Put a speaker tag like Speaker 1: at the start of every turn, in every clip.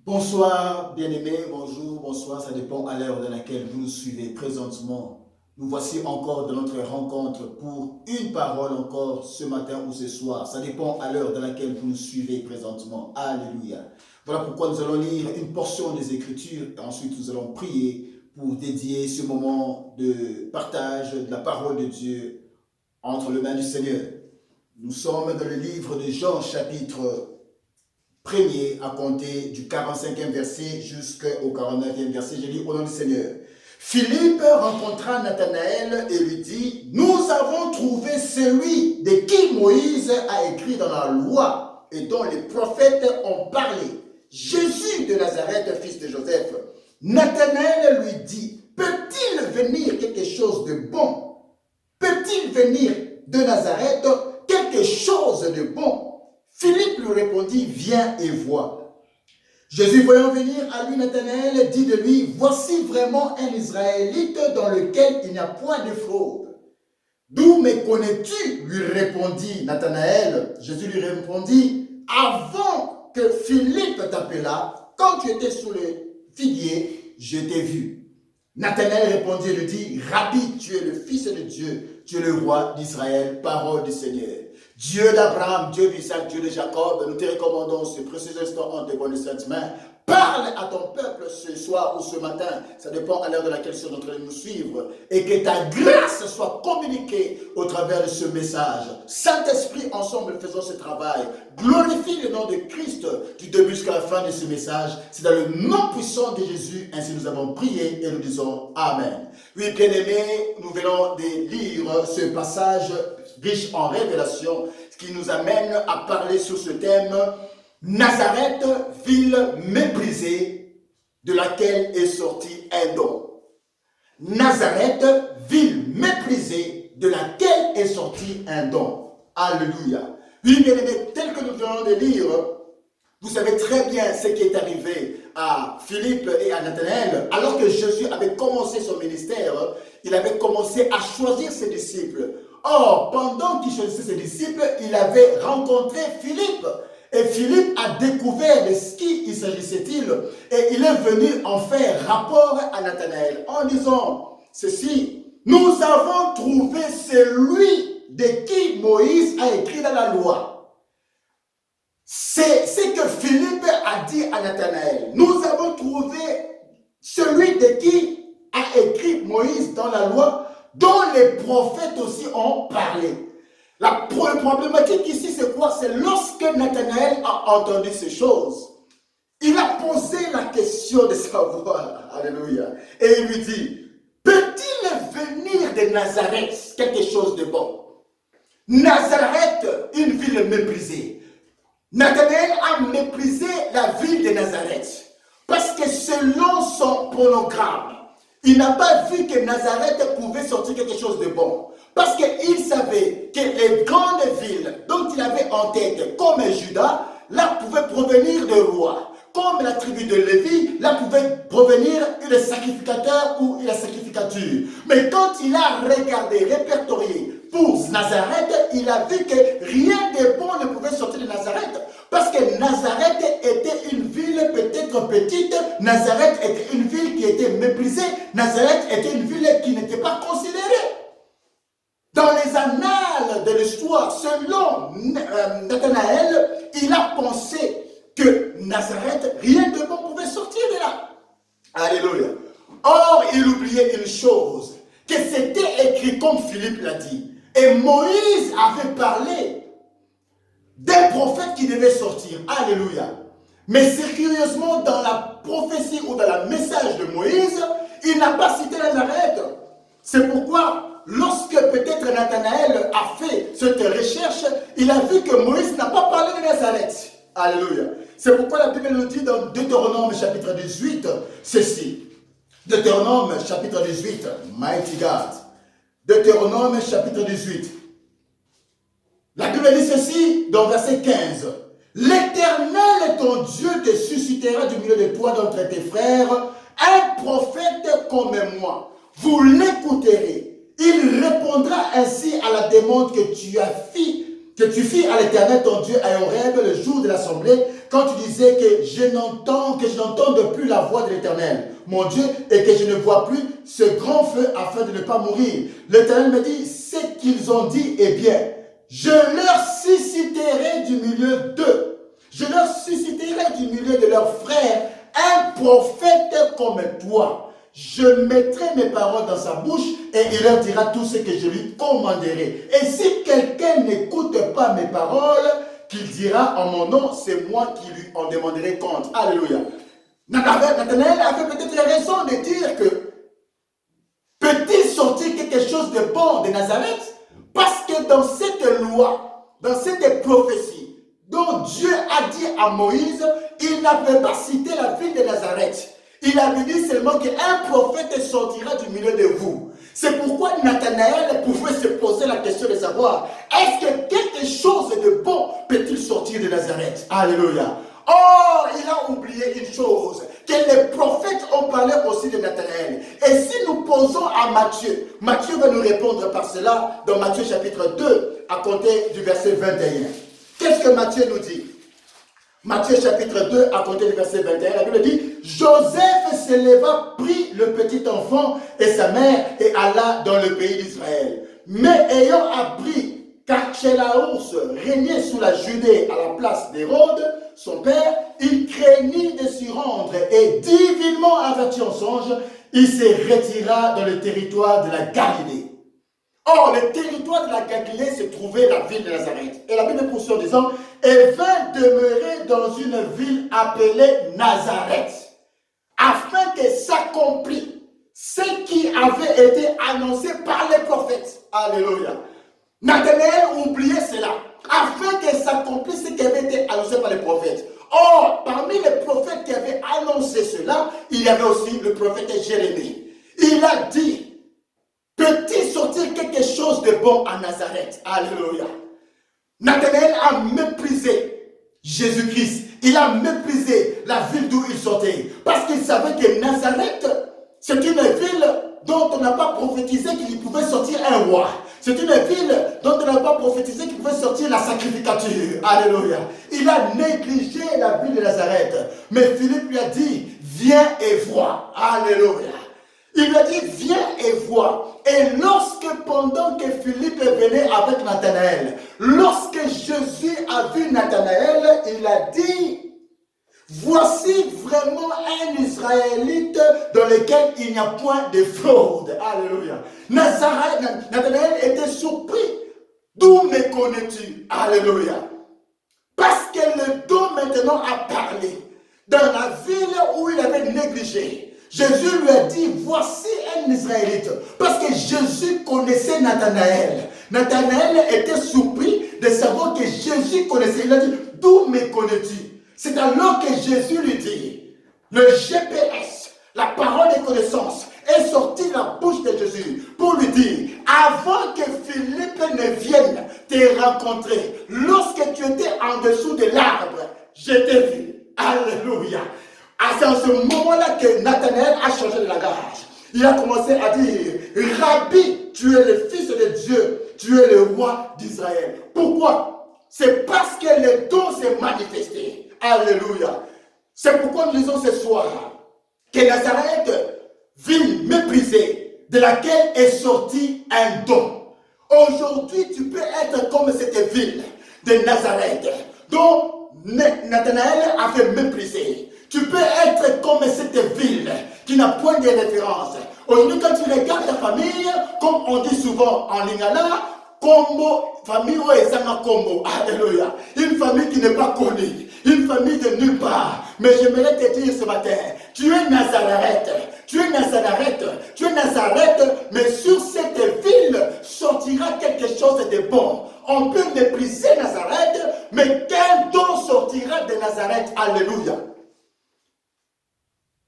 Speaker 1: Bonsoir, bien-aimés, bonjour, bonsoir, ça dépend à l'heure dans laquelle vous nous suivez présentement. Nous voici encore de notre rencontre pour une parole encore ce matin ou ce soir. Ça dépend à l'heure dans laquelle vous nous suivez présentement. Alléluia. Voilà pourquoi nous allons lire une portion des Écritures et ensuite nous allons prier pour dédier ce moment de partage de la parole de Dieu entre les mains du Seigneur. Nous sommes dans le livre de Jean chapitre premier à compter du 45e verset jusqu'au 49e verset. Je lis au nom du Seigneur. Philippe rencontra Nathanaël et lui dit, nous avons trouvé celui de qui Moïse a écrit dans la loi et dont les prophètes ont parlé, Jésus de Nazareth, fils de Joseph. Nathanaël lui dit, peut-il venir quelque chose de bon? Peut-il venir de Nazareth quelque chose de bon? Philippe lui répondit, viens et vois. Jésus voyant venir à lui Nathanaël dit de lui, voici vraiment un Israélite dans lequel il n'y a point de fraude. D'où me connais-tu? Lui répondit Nathanaël. Jésus lui répondit, avant que Philippe t'appela, quand tu étais sous le figuier, je t'ai vu. Nathanaël répondit et lui dit, Rabbi, tu es le Fils de Dieu, tu es le roi d'Israël, parole du Seigneur. Dieu d'Abraham, Dieu d'Isaac, Dieu de Jacob, nous te recommandons ce précieux instant en tes bonnes saintes mains. Parle à ton peuple ce soir ou ce matin, ça dépend à l'heure de laquelle ils sont en train de nous suivre, et que ta grâce soit communiquée au travers de ce message. Saint-Esprit, ensemble, faisons ce travail. Glorifie le nom de Christ du début jusqu'à la fin de ce message. C'est dans le nom puissant de Jésus, ainsi nous avons prié et nous disons Amen. Oui, bien-aimés, nous venons de lire ce passage riche en révélation, ce qui nous amène à parler sur ce thème, Nazareth, ville méprisée, de laquelle est sorti un don. Nazareth, ville méprisée, de laquelle est sorti un don. Alléluia. Oui, bien aimé, tel que nous venons de lire, vous savez très bien ce qui est arrivé à Philippe et à Nathanaël. Alors que Jésus avait commencé son ministère, il avait commencé à choisir ses disciples. Or, pendant qu'il choisissait ses disciples, il avait rencontré Philippe. Et Philippe a découvert de ce qu'il s'agissait-il. Et il est venu en faire rapport à Nathanaël en disant ceci. Nous avons trouvé celui de qui Moïse a écrit dans la loi. C'est ce que Philippe a dit à Nathanaël. Nous avons trouvé celui de qui a écrit Moïse dans la loi, dont les prophètes aussi ont parlé. La problématique ici, c'est quoi? C'est lorsque Nathanaël a entendu ces choses, il a posé la question de savoir, alléluia, et il lui dit, peut-il venir de Nazareth quelque chose de bon? Nazareth, une ville méprisée. Nathanaël a méprisé la ville de Nazareth, parce que selon son programme, il n'a pas vu que Nazareth pouvait sortir quelque chose de bon. Parce qu'il savait que les grandes villes dont il avait en tête, comme Juda, là pouvaient provenir de rois. Comme la tribu de Lévi, là pouvait provenir le sacrificateur ou la sacrificature. Mais quand il a regardé, répertorié pour Nazareth, il a vu que rien de bon ne pouvait sortir de Nazareth. Parce que Nazareth était une ville peut-être petite, Nazareth était une ville qui était méprisée, Nazareth était une ville qui n'était pas considérée. Dans les annales de l'histoire, selon Nathanaël, il a pensé que Nazareth, rien de bon pouvait sortir de là. Alléluia. Or, il oubliait une chose, que c'était écrit comme Philippe l'a dit. Et Moïse avait parlé d'un prophète qui devait sortir. Alléluia. Mais c'est curieusement dans la prophétie ou dans le message de Moïse, il n'a pas cité Nazareth. C'est pourquoi, lorsque peut-être Nathanaël a fait cette recherche, il a vu que Moïse n'a pas parlé de Nazareth. Alléluia. C'est pourquoi la Bible nous dit dans Deutéronome chapitre 18, ceci. Deutéronome chapitre 18, Mighty God. Deutéronome chapitre 18. La Bible dit ceci dans verset 15. L'Éternel, ton Dieu, te suscitera du milieu de toi d'entre tes frères un prophète comme moi. Vous l'écouterez. Il répondra ainsi à la demande que tu fis à l'Éternel ton Dieu à Horeb le jour de l'assemblée, quand tu disais que je n'entends plus la voix de l'Éternel, mon Dieu, et que je ne vois plus ce grand feu afin de ne pas mourir. L'Éternel me dit, ce qu'ils ont dit est bien. Je leur susciterai du milieu d'eux. Je leur susciterai du milieu de leurs frères un prophète comme toi. Je mettrai mes paroles dans sa bouche et il leur dira tout ce que je lui commanderai. Et si quelqu'un n'écoute pas mes paroles, qu'il dira en mon nom, c'est moi qui lui en demanderai compte. Alléluia. Nathanaël avait peut-être raison de dire que peut-il sortir quelque chose de bon de Nazareth? Parce que dans cette loi, dans cette prophétie dont Dieu a dit à Moïse, il n'avait pas cité la ville de Nazareth. Il avait dit seulement qu'un prophète sortira du milieu de vous. C'est pourquoi Nathanaël pouvait se poser la question de savoir, est-ce que quelque chose de bon peut-il sortir de Nazareth? Alléluia. Oh, il a oublié une chose, que les prophètes ont parlé aussi de Nathanaël. Et si nous posons à Matthieu, Matthieu va nous répondre par cela dans Matthieu chapitre 2, à compter du verset 21. Qu'est-ce que Matthieu nous dit? Matthieu chapitre 2, à compter du verset 21, la Bible dit, Joseph se leva, prit le petit enfant et sa mère et alla dans le pays d'Israël. Mais ayant appris qu'Archélaos régnait sous la Judée à la place d'Hérode, son père, il craignit de s'y rendre et divinement averti en songe, il se retira dans le territoire de la Galilée. Or, le territoire de la Galilée se trouvait la ville de Nazareth. Et la Bible poursuit en disant, et vint demeurer dans une ville appelée Nazareth, afin que s'accomplisse ce qui avait été annoncé par les prophètes. Alléluia. Nathanaël oubliait cela, afin que s'accomplisse ce qui avait été annoncé par les prophètes. Or, parmi les prophètes qui avaient annoncé cela, il y avait aussi le prophète Jérémie. Il a dit, peut-il sortir quelque chose de bon à Nazareth? Alléluia. Nathanaël a méprisé Jésus-Christ. Il a méprisé la ville d'où il sortait. Parce qu'il savait que Nazareth, c'est une ville dont on n'a pas prophétisé qu'il pouvait sortir un roi. C'est une ville dont on n'a pas prophétisé qu'il pouvait sortir la sacrificature. Alléluia. Il a négligé la ville de Nazareth. Mais Philippe lui a dit, viens et vois. Alléluia. Il lui a dit, viens et vois. Et lorsque, pendant que Philippe venait avec Nathanaël, lorsque Jésus a vu Nathanaël, il a dit, voici vraiment un Israélite dans lequel il n'y a point de fraude. Alléluia. Nathanaël était surpris. D'où me connais-tu? Alléluia. Parce que le don maintenant a parlé dans la ville où il avait négligé. Jésus lui a dit, voici un Israélite. Parce que Jésus connaissait Nathanaël. Nathanaël était surpris de savoir que Jésus connaissait. Il a dit, d'où me connais-tu? C'est alors que Jésus lui dit, le GPS, la parole de connaissance, est sorti de la bouche de Jésus pour lui dire, avant que Philippe ne vienne te rencontrer, lorsque tu étais en dessous de l'arbre, je t'ai vu. Alléluia. C'est en ce moment-là que Nathanaël a changé de langage. Il a commencé à dire, Rabbi, tu es le fils de Dieu, tu es le roi d'Israël. Pourquoi? C'est parce que le don s'est manifesté. Alléluia. C'est pourquoi nous disons ce soir que Nazareth, ville méprisée, de laquelle est sorti un don. Aujourd'hui, tu peux être comme cette ville de Nazareth, dont Nathanaël a fait mépriser. Tu peux être comme cette ville qui n'a point de référence. Aujourd'hui, quand tu regardes ta famille, comme on dit souvent en lingala, Combo, famille ou Ezanga Combo. Alléluia. Une famille qui n'est pas connue. Une famille de nulle part. Mais j'aimerais te dire ce matin, tu es Nazareth. Tu es Nazareth. Tu es Nazareth, mais sur cette ville sortira quelque chose de bon. On peut mépriser Nazareth, mais quel don sortira de Nazareth? Alléluia.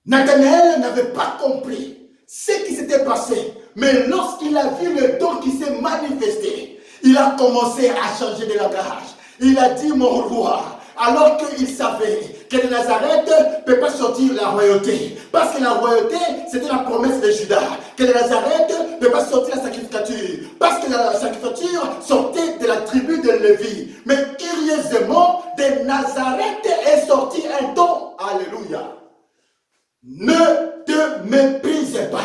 Speaker 1: Nathanaël n'avait pas compris ce qui s'était passé. Mais lorsqu'il a vu le don qui s'est manifesté, il a commencé à changer de langage. Il a dit, mon roi, alors qu'il savait que de Nazareth ne peut pas sortir la royauté. Parce que la royauté, c'était la promesse de Judas. Que de Nazareth ne peut pas sortir la sacrificature. parce que la sacrificature sortait de la tribu de Lévi. Mais curieusement, de Nazareth est sorti un don. Alléluia. Ne te méprise pas.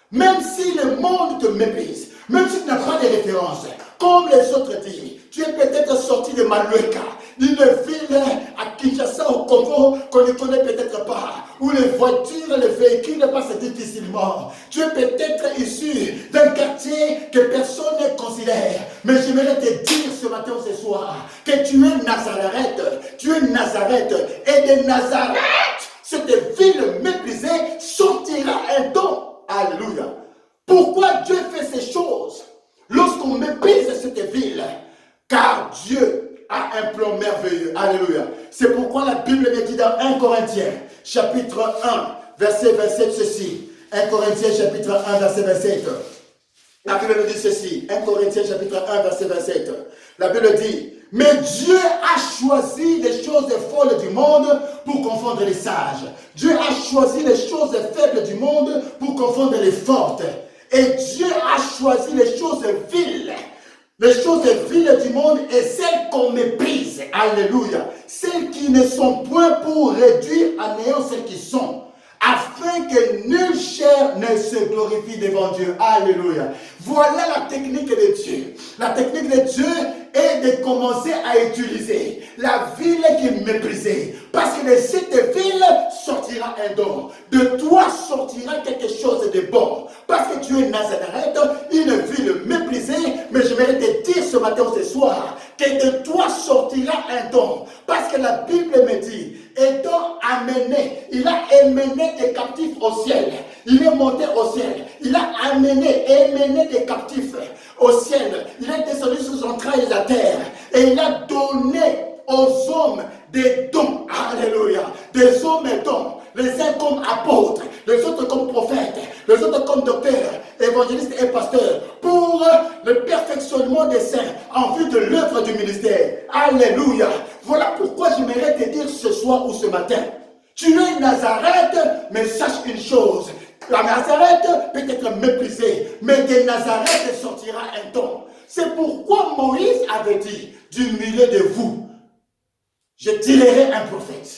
Speaker 1: Même si le monde te méprise, même si tu n'as pas de référence, comme les autres disent, tu es peut-être sorti de Malueka, une ville à Kinshasa au Congo qu'on ne connaît peut-être pas, où les voitures, les véhicules passent difficilement. Tu es peut-être issu d'un quartier que personne ne considère. Mais j'aimerais te dire ce matin ou ce soir que tu es Nazareth. Tu es Nazareth. Et de Nazareth, cette ville méprisée sortira un don. Alléluia. Pourquoi Dieu fait ces choses lorsqu'on méprise cette ville? Car Dieu a un plan merveilleux. Alléluia. C'est pourquoi la Bible me dit dans 1 Corinthiens, chapitre 1, verset 27, ceci. 1 Corinthiens, chapitre 1, verset 27. La Bible me dit ceci. 1 Corinthiens, chapitre 1, verset 27. La Bible dit, mais Dieu a choisi les choses folles du monde pour confondre les sages. Dieu a choisi les choses faibles du monde pour confondre les fortes. Et Dieu a choisi les choses viles. Les choses viles du monde et celles qu'on méprise. Alléluia. Celles qui ne sont point pour réduire à néant celles qui sont. Afin que nulle chair ne se glorifie devant Dieu. Alléluia. Voilà la technique de Dieu. La technique de Dieu est de commencer à utiliser la ville qui méprisait. Parce que de cette ville sortira un don. De toi sortira quelque chose de bon. Parce que tu es Nazareth, une ville méprisée. Mais je vais te dire ce matin ou ce soir que de toi sortira un don. Parce que la Bible me dit, étant amené, il a amené des captifs au ciel. Il est monté au ciel. Il a amené des captifs au ciel. Il est descendu sous son entrailles de la terre. Et il a donné aux hommes des dons. Alléluia. Des hommes et dons. Les uns comme apôtres, les autres comme prophètes, les autres comme docteurs, évangélistes et pasteurs, pour le perfectionnement des saints en vue de l'œuvre du ministère. Alléluia. Voilà pourquoi j'aimerais te dire ce soir ou ce matin. Tu es Nazareth, mais sache une chose. La Nazareth peut être méprisée, mais de Nazareth sortira un don. C'est pourquoi Moïse avait dit, du milieu de vous, je tirerai un prophète.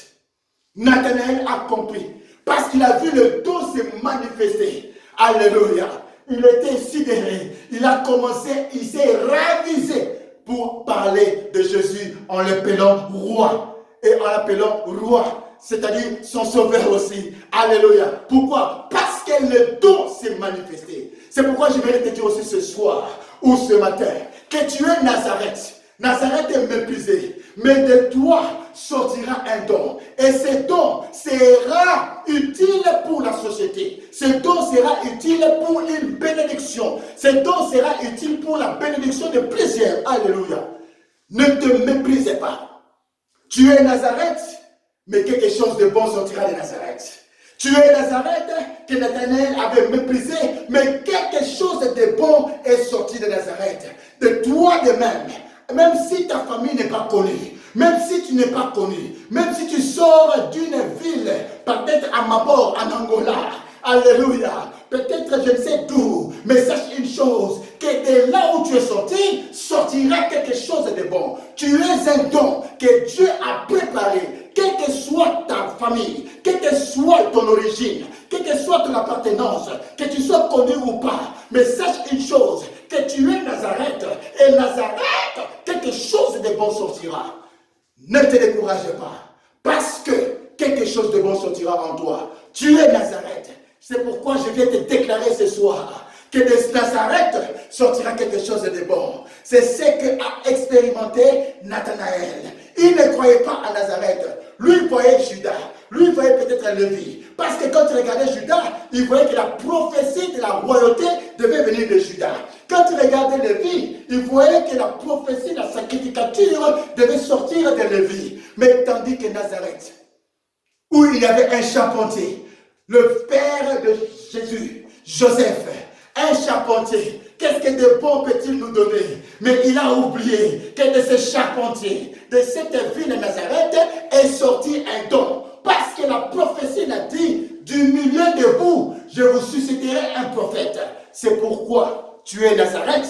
Speaker 1: Nathanaël a compris, parce qu'il a vu le don se manifester. Alléluia. Il était sidéré. Il a commencé, il s'est ravisé pour parler de Jésus en l'appelant roi. Et en l'appelant roi, c'est-à-dire son sauveur aussi. Alléluia. Pourquoi? Parce que le don s'est manifesté. C'est pourquoi je vais te dire aussi ce soir ou ce matin que tu es Nazareth. Nazareth est méprisé, mais de toi sortira un don. Et ce don sera utile pour la société. Ce don sera utile pour une bénédiction. Ce don sera utile pour la bénédiction de plusieurs. Alléluia. Ne te méprise pas. Tu es Nazareth, mais quelque chose de bon sortira de Nazareth. Tu es Nazareth, que Nathanaël avait méprisé, mais quelque chose de bon est sorti de Nazareth. De toi de même. Même si ta famille n'est pas connue, même si tu n'es pas connu, même si tu sors d'une ville, peut-être à Mabor, en Angola, alléluia, peut-être je ne sais d'où, mais sache une chose, que de là où tu es sorti, sortira quelque chose de bon. Tu es un don que Dieu a préparé, quelle que soit ta famille, quelle que soit ton origine, quelle que soit ton appartenance, que tu sois connu ou pas, mais sache une chose, que tu es Nazareth, et Nazareth, quelque chose de bon sortira. Ne te décourage pas, parce que quelque chose de bon sortira en toi. Tu es Nazareth. C'est pourquoi je viens te déclarer ce soir que de Nazareth sortira quelque chose de bon. C'est ce qu'a expérimenté Nathanaël. Il ne croyait pas à Nazareth. Lui, il voyait Judas. Lui, il voyait peut-être Lévi. Parce que quand il regardait Judas, il voyait que la prophétie de la royauté devait venir de Judas. Quand il regardait Lévi, il voyait que la prophétie de la sacrificature devait sortir de Lévi. Mais tandis que Nazareth, où il y avait un charpentier, le père de Jésus, Joseph, un charpentier, qu'est-ce que de bon peut-il nous donner? Mais il a oublié que de ce charpentier, de cette ville de Nazareth, est sorti un don. Parce que la prophétie l'a dit, du milieu de vous, je vous susciterai un prophète. C'est pourquoi tu es Nazareth,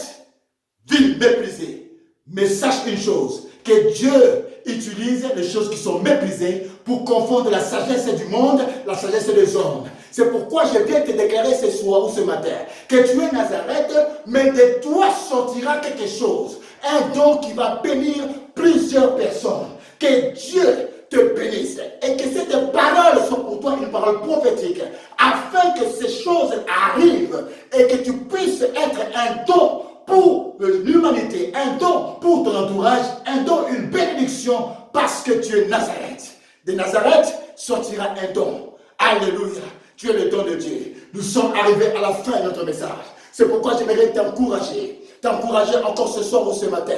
Speaker 1: ville méprisée. Mais sache une chose, que Dieu utilise les choses qui sont méprisées pour confondre la sagesse du monde, la sagesse des hommes. C'est pourquoi je viens te déclarer ce soir ou ce matin que tu es Nazareth, mais de toi sortira quelque chose. Un don qui va bénir plusieurs personnes. Que Dieu te bénisse et que cette parole soit pour toi une parole prophétique afin que ces choses arrivent et que tu puisses être un don pour l'humanité, un don pour ton entourage, un don, une bénédiction parce que tu es Nazareth. De Nazareth sortira un don. Alléluia. Tu es le don de Dieu. Nous sommes arrivés à la fin de notre message. C'est pourquoi j'aimerais t'encourager encore ce soir ou ce matin.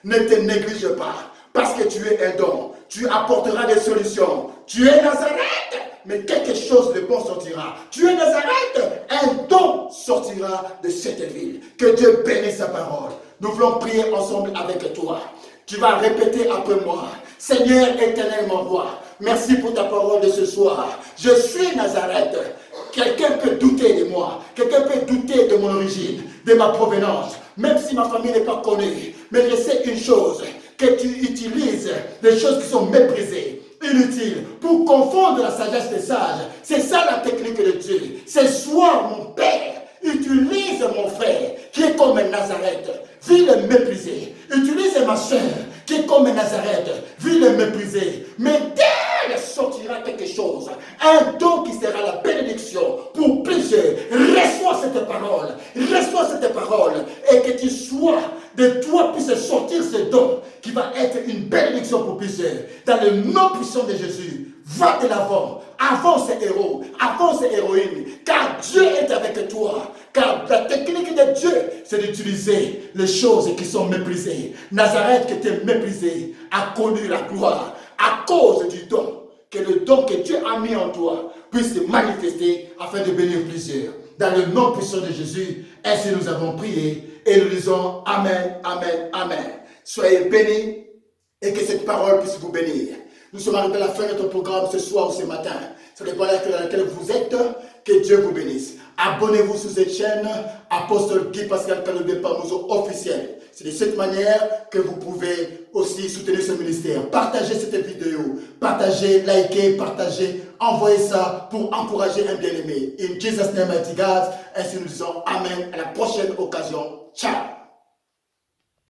Speaker 1: Ne te néglige pas parce que tu es un don. Tu apporteras des solutions. Tu es Nazareth, mais quelque chose de bon sortira. Tu es Nazareth, un don sortira de cette ville. Que Dieu bénisse sa parole. Nous voulons prier ensemble avec toi. Tu vas répéter après moi. Seigneur éternel mon roi, merci pour ta parole de ce soir. Je suis Nazareth. Quelqu'un peut douter de moi. Quelqu'un peut douter de mon origine, de ma provenance. Même si ma famille n'est pas connue. Mais je sais une chose, que tu utilises des choses qui sont méprisées, inutiles, pour confondre la sagesse des sages. C'est ça la technique de Dieu. Ce soir, mon Père, utilise mon frère, qui est comme Nazareth, ville méprisée. Utilise ma soeur, qui est comme Nazareth, ville méprisée. Mais d'elle sortira quelque chose, un don qui sera la bénédiction pour plusieurs. Reçois cette parole, et que tu sois, de toi puisse sortir ce don qui va être une bénédiction pour plusieurs. Dans le nom puissant de Jésus, va de l'avant, avance héros, avance héroïne, car Dieu est avec toi. Car la technique de Dieu, c'est d'utiliser les choses qui sont méprisées. Nazareth qui était méprisé a connu la gloire à cause du don. Que le don que Dieu a mis en toi puisse se manifester afin de bénir plusieurs. Dans le nom puissant de Jésus, ainsi nous avons prié et nous disons Amen, Amen, Amen. Soyez bénis et que cette parole puisse vous bénir. Nous sommes arrivés à la fin de notre programme ce soir ou ce matin. C'est le point dans lequel vous êtes. Que Dieu vous bénisse. Abonnez-vous sur cette chaîne, Apôtre Guy Pascal Kalobé Pamozo officiel. C'est de cette manière que vous pouvez aussi soutenir ce ministère. Partagez cette vidéo, partagez, likez, partagez, envoyez ça pour encourager un bien-aimé. In Jesus' name, mighty God, ainsi nous disons Amen à la prochaine occasion. Ciao.